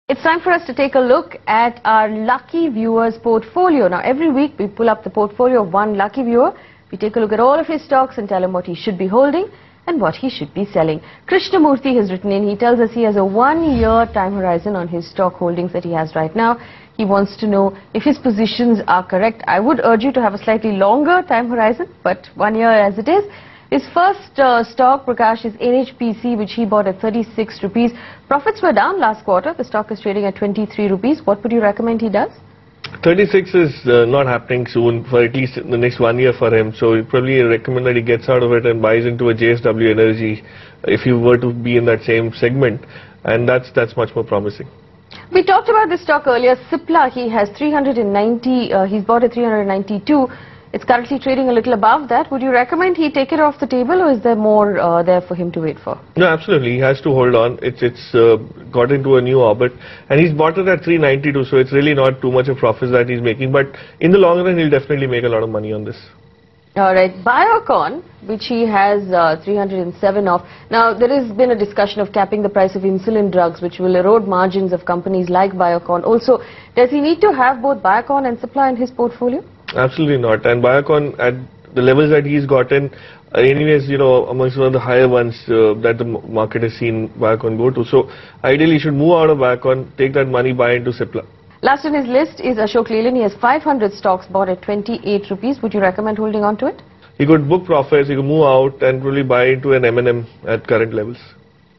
It's time for us to take a look at our lucky viewers portfolio. Now every week we pull up the portfolio of one lucky viewer. We take a look at all of his stocks and tell him what he should be holding and what he should be selling. Krishnamurthy has written in. He tells us he has a 1-year time horizon on his stock holdings that he has right now. He wants to know if his positions are correct. I would urge you to have a slightly longer time horizon, but 1 year as it is. His first stock, Prakash, is NHPC, which he bought at 36 rupees. Profits were down last quarter. The stock is trading at 23 rupees. What would you recommend he does? 36 is not happening soon, for at least the next 1 year for him. So you probably recommend that he gets out of it and buys into a JSW Energy if you were to be in that same segment. And that's much more promising. We talked about this stock earlier. Cipla, he has 390, he's bought at 392. It's currently trading a little above that. Would you recommend he take it off the table, or is there more there for him to wait for? No, absolutely. He has to hold on. It's got into a new orbit, and he's bought it at 392, so it's really not too much of profits that he's making. But in the long run, he'll definitely make a lot of money on this. All right. Biocon, which he has 307 of. Now, there has been a discussion of capping the price of insulin drugs, which will erode margins of companies like Biocon. Also, does he need to have both Biocon and Cipla in his portfolio? Absolutely not. And Biocon, at the levels that he's gotten, anyways, you know, amongst one of the higher ones that the market has seen Biocon go to. So ideally, you should move out of Biocon, take that money, buy into Cipla. Last on his list is Ashok Leyland. He has 500 stocks bought at 28 rupees. Would you recommend holding on to it? He could book profits, he could move out and probably buy into an M&M at current levels.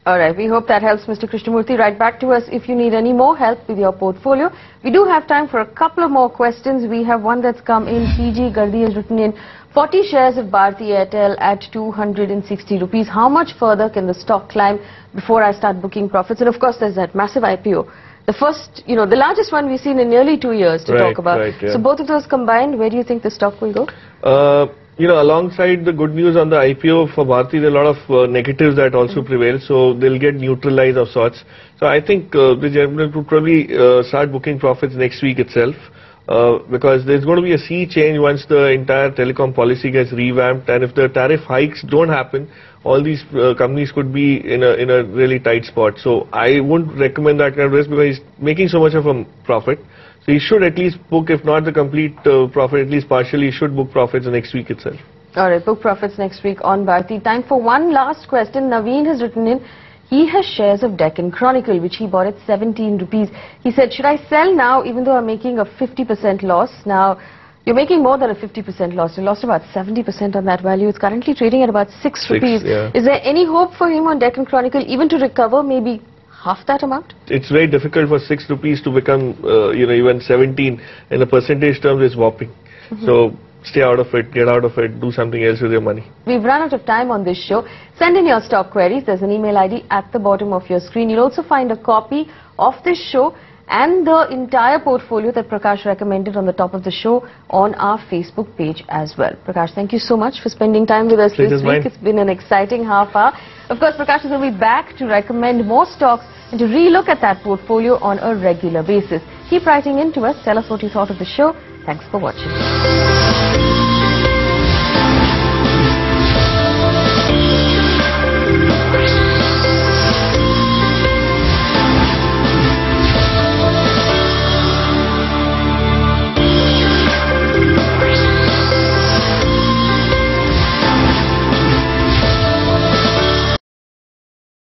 All right, we hope that helps, Mr. Krishnamurthy. Write back to us if you need any more help with your portfolio. We do have time for a couple of more questions. We have one that's come in. PG Gardi has written in, 40 shares of Bharti Airtel at 260 rupees. How much further can the stock climb before I start booking profits? And of course, there's that massive IPO. The first, you know, the largest one we've seen in nearly 2 years to talk about. Right, yeah. So both of those combined, where do you think the stock will go? You know, alongside the good news on the IPO for Bharti, there are a lot of negatives that also prevail, so they'll get neutralized of sorts. So I think the general will probably start booking profits next week itself, because there's going to be a sea change once the entire telecom policy gets revamped, and if the tariff hikes don't happen, all these companies could be in a really tight spot. So I wouldn't recommend that kind of risk, because he's making so much of a profit. So he should at least book, if not the complete profit, at least partially, he should book profits next week itself. All right, book profits next week on Bharti. Time for one last question. Naveen has written in, he has shares of Deccan Chronicle, which he bought at 17 rupees. He said, should I sell now, even though I'm making a 50% loss? Now, you're making more than a 50% loss. You lost about 70% on that value. It's currently trading at about 6 rupees. Yeah. Is there any hope for him on Deccan Chronicle, even to recover maybe half that amount? It's very difficult for 6 rupees to become, you know, even 17 in the percentage terms is whopping. So stay out of it, get out of it, do something else with your money. We've run out of time on this show. Send in your stock queries. There's an email ID at the bottom of your screen. You'll also find a copy of this show and the entire portfolio that Prakash recommended on the top of the show on our Facebook page as well. Prakash, thank you so much for spending time with us this week. It's been an exciting half hour. Of course, Prakash is going to be back to recommend more stocks and to relook at that portfolio on a regular basis. Keep writing in to us. Tell us what you thought of the show. Thanks for watching.